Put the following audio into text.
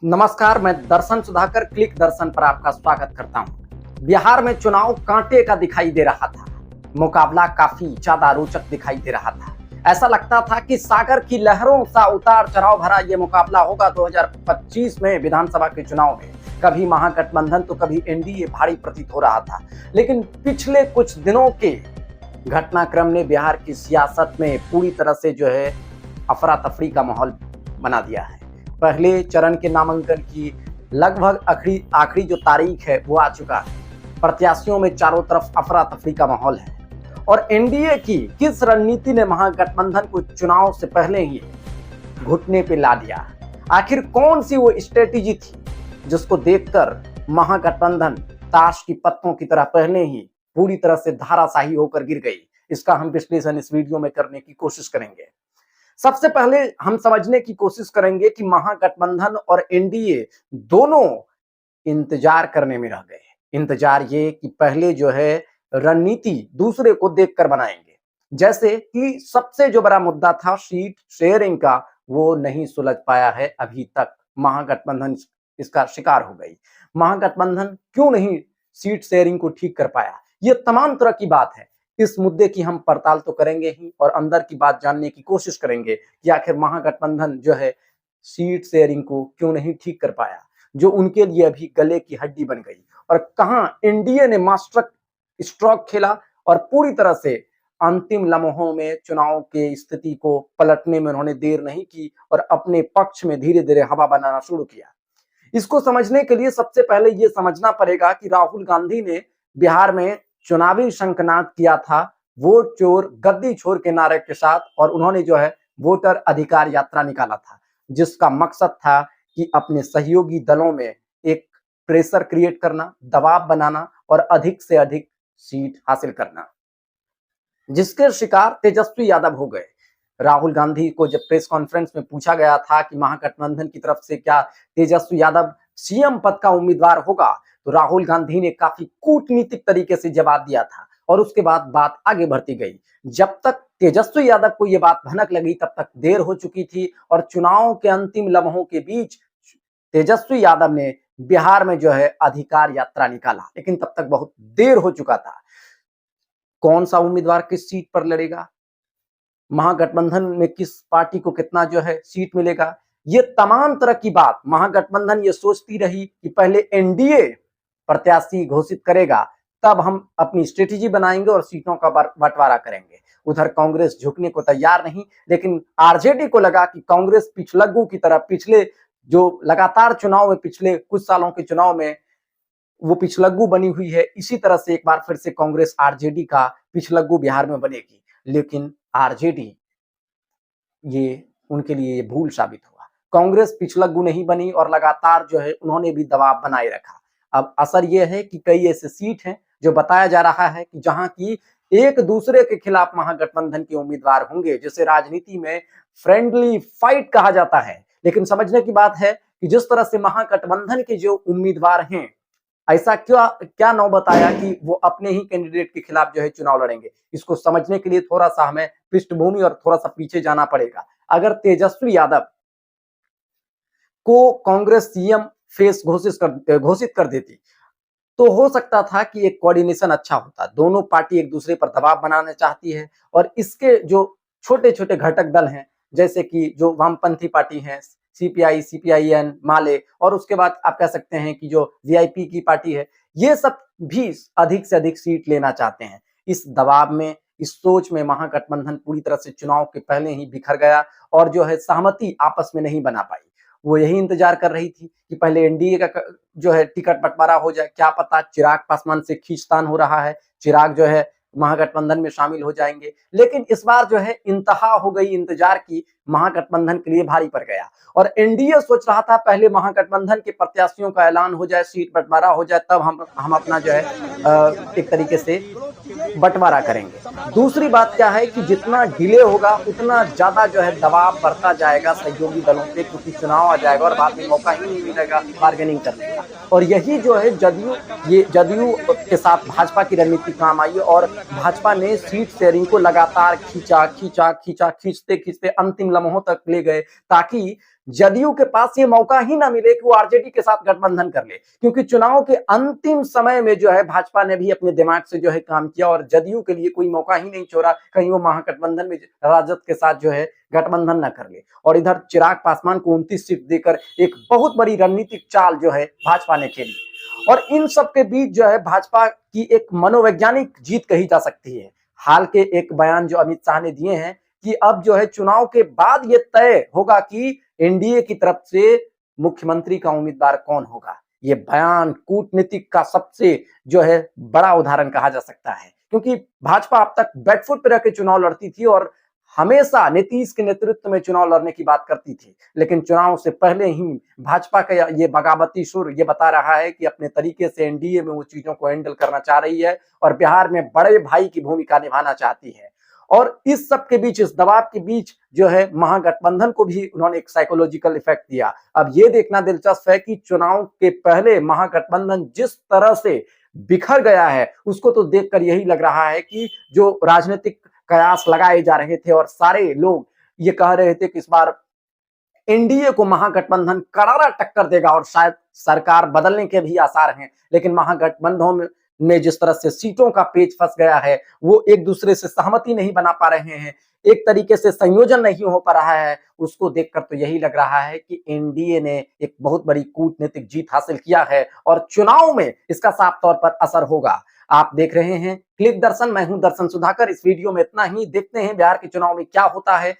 नमस्कार, मैं दर्शन सुधाकर क्लिक दर्शन पर आपका स्वागत करता हूं। बिहार में चुनाव कांटे का दिखाई दे रहा था। मुकाबला काफी ज्यादा रोचक दिखाई दे रहा था। ऐसा लगता था कि सागर की लहरों सा उतार चढ़ाव भरा ये मुकाबला होगा 2025 में विधानसभा के चुनाव में। कभी महागठबंधन तो कभी एनडीए भारी प्रतीत हो रहा था। लेकिन पिछले कुछ दिनों के घटनाक्रम ने बिहार की सियासत में पूरी तरह से अफरा तफरी का माहौल बना दिया है। पहले चरण के नामांकन की लगभग आखिरी जो तारीख है वो आ चुका है। प्रत्याशियों में चारों तरफ अफरा तफरी का माहौल है और एनडीए की किस रणनीति ने महागठबंधन को चुनाव से पहले ही घुटने पे ला दिया। आखिर कौन सी वो स्ट्रेटेजी थी जिसको देखकर महागठबंधन ताश की पत्तों की तरह पहले ही पूरी तरह से धाराशाही होकर गिर गई। इसका हम विश्लेषण इस वीडियो में करने की कोशिश करेंगे। सबसे पहले हम समझने की कोशिश करेंगे कि महागठबंधन और एनडीए दोनों इंतजार करने में रह गए। इंतजार ये कि पहले रणनीति दूसरे को देखकर बनाएंगे। जैसे कि सबसे जो बड़ा मुद्दा था सीट शेयरिंग का, वो नहीं सुलझ पाया है अभी तक। महागठबंधन इसका शिकार हो गई। महागठबंधन क्यों नहीं सीट शेयरिंग को ठीक कर पाया, ये तमाम तरह की बात है। इस मुद्दे की हम पड़ताल तो करेंगे ही और अंदर की बात जानने की कोशिश करेंगे कि आखिर महागठबंधन सीट शेयरिंग को क्यों नहीं ठीक कर पाया, जो उनके लिए अभी गले की हड्डी बन गई। और कहां एनडीए ने मास्टर स्ट्रोक खेला और पूरी तरह से अंतिम लम्हों में चुनाव के स्थिति को पलटने में उन्होंने देर नहीं की और अपने पक्ष में धीरे धीरे हवा बनाना शुरू किया। इसको समझने के लिए सबसे पहले ये समझना पड़ेगा कि राहुल गांधी ने बिहार में चुनावी शंखनाद किया था वोट चोर गद्दी छोर के नारे के साथ, और उन्होंने वोटर अधिकार यात्रा निकाला था, जिसका मकसद था कि अपने सहयोगी दलों में एक प्रेशर क्रिएट करना, दबाव बनाना और अधिक से अधिक सीट हासिल करना, जिसके शिकार तेजस्वी यादव हो गए। राहुल गांधी को जब प्रेस कॉन्फ्रेंस में पूछा गया था कि महागठबंधन की तरफ से क्या तेजस्वी यादव सीएम पद का उम्मीदवार होगा, तो राहुल गांधी ने काफी कूटनीतिक तरीके से जवाब दिया था और उसके बाद बात आगे बढ़ती गई। जब तक तेजस्वी यादव को यह बात भनक लगी तब तक देर हो चुकी थी और चुनाव के अंतिम लम्हों के बीच तेजस्वी यादव ने बिहार में अधिकार यात्रा निकाला, लेकिन तब तक बहुत देर हो चुका था। कौन सा उम्मीदवार किस सीट पर लड़ेगा, महागठबंधन में किस पार्टी को कितना सीट मिलेगा, ये तमाम तरह की बात महागठबंधन ये सोचती रही कि पहले एनडीए प्रत्याशी घोषित करेगा, तब हम अपनी स्ट्रेटेजी बनाएंगे और सीटों का बंटवारा करेंगे। उधर कांग्रेस झुकने को तैयार नहीं, लेकिन आरजेडी को लगा कि कांग्रेस पिछलग्गू की तरह पिछले जो लगातार चुनाव में, पिछले कुछ सालों के चुनाव में वो पिछलग्गू बनी हुई है, इसी तरह से एक बार फिर से कांग्रेस आरजेडी का पिछलग्गू बिहार में बनेगी। लेकिन आरजेडी ये उनके लिए ये भूल साबित हुआ। कांग्रेस पिछलग्गू नहीं बनी और लगातार उन्होंने भी दबाव बनाए रखा। अब असर ये है कि कई ऐसे सीट हैं जो बताया जा रहा है कि जहां की एक दूसरे के खिलाफ महागठबंधन के उम्मीदवार होंगे, जिसे राजनीति में फ्रेंडली फाइट कहा जाता है। लेकिन समझने की बात है कि जिस तरह से महागठबंधन के जो उम्मीदवार हैं, ऐसा क्या नौबत आया कि वो अपने ही कैंडिडेट के खिलाफ चुनाव लड़ेंगे। इसको समझने के लिए थोड़ा सा हमें पृष्ठभूमि और थोड़ा सा पीछे जाना पड़ेगा। अगर तेजस्वी यादव को कांग्रेस सीएम फेस घोषित कर देती तो हो सकता था कि एक कोऑर्डिनेशन अच्छा होता। दोनों पार्टी एक दूसरे पर दबाव बनाना चाहती है और इसके जो छोटे छोटे घटक दल हैं, जैसे कि जो वामपंथी पार्टी हैं, सीपीआई, सीपीआईएन, माले, और उसके बाद आप कह सकते हैं कि जो वीआईपी की पार्टी है, ये सब भी अधिक से अधिक सीट लेना चाहते हैं। इस दबाव में, इस सोच में महागठबंधन पूरी तरह से चुनाव के पहले ही बिखर गया और सहमति आपस में नहीं बना पाई। वो यही इंतजार कर रही थी कि पहले एनडीए का टिकट बंटवारा हो जाए। क्या पता चिराग पासवान से खींचतान हो रहा है, चिराग महागठबंधन में शामिल हो जाएंगे। लेकिन इस बार इंतहा हो गई इंतजार की, महागठबंधन के लिए भारी पड़ गया और एनडीए सोच रहा था पहले महागठबंधन के प्रत्याशियों का ऐलान हो जाए, सीट बंटवारा हो जाए, तब हम अपना एक तरीके से बंटवारा करेंगे। दूसरी बात क्या है कि जितना डिले होगा उतना ज्यादा दबाव बढ़ता जाएगा सहयोगी दलों पे, क्योंकि चुनाव आ जाएगा और बाद में मौका ही नहीं मिलेगा बार्गेनिंग करने का। और यही जदयू के साथ भाजपा की रणनीति काम आई और भाजपा ने सीट शेयरिंग को लगातार खींचते खींचते अंतिम लम्हों तक ले गए, ताकि जदयू के पास ये मौका ही ना मिले कि वो आरजेडी के साथ गठबंधन कर ले, क्योंकि चुनाव के अंतिम समय में जो है भाजपा ने भी अपने दिमाग से जो है काम किया और जदयू के लिए कोई मौका ही नहीं छोड़ा कहीं वो महागठबंधन में राजद के साथ जो है गठबंधन न कर ले। और इधर चिराग पासवान को 29 सीट देकर एक बहुत बड़ी रणनीतिक चाल जो है भाजपा ने खेली और इन सब के बीच जो है भाजपा की एक मनोवैज्ञानिक जीत कही जा सकती है। हाल के एक बयान जो अमित शाह ने दिए हैं कि अब जो है चुनाव के बाद ये तय होगा कि एनडीए की तरफ से मुख्यमंत्री का उम्मीदवार कौन होगा। ये बयान कूटनीतिक का सबसे जो है बड़ा उदाहरण कहा जा सकता है, क्योंकि भाजपा अब तक बैकफुट पर रह के चुनाव लड़ती थी और हमेशा नीतीश के नेतृत्व में चुनाव लड़ने की बात करती थी, लेकिन चुनाव से पहले ही भाजपा का ये बगावती सुर ये बता रहा है कि अपने तरीके से एनडीए में वो चीजों को हैंडल करना चाह रही है और बिहार में बड़े भाई की भूमिका निभाना चाहती है। और इस सब के बीच, इस दबाव के बीच जो है महागठबंधन को भी उन्होंने एक साइकोलॉजिकल इफेक्ट दिया। अब ये देखना दिलचस्प है कि चुनाव के पहले महागठबंधन जिस तरह से बिखर गया है उसको तो देखकर यही लग रहा है कि जो राजनीतिक कयास लगाए जा रहे थे और सारे लोग ये कह रहे थे कि इस बार एनडीए को महागठबंधन करारा टक्कर देगा और शायद सरकार बदलने के भी आसार हैं, लेकिन महागठबंधन में जिस तरह से सीटों का पेच फंस गया है, वो एक दूसरे से सहमति नहीं बना पा रहे हैं, एक तरीके से संयोजन नहीं हो पा रहा है, उसको देखकर तो यही लग रहा है कि एनडीए ने एक बहुत बड़ी कूटनीतिक जीत हासिल किया है और चुनाव में इसका साफ तौर पर असर होगा। आप देख रहे हैं क्लिक दर्शन, मैं हूं दर्शन सुधाकर। इस वीडियो में इतना ही। देखते हैं बिहार के चुनाव में क्या होता है।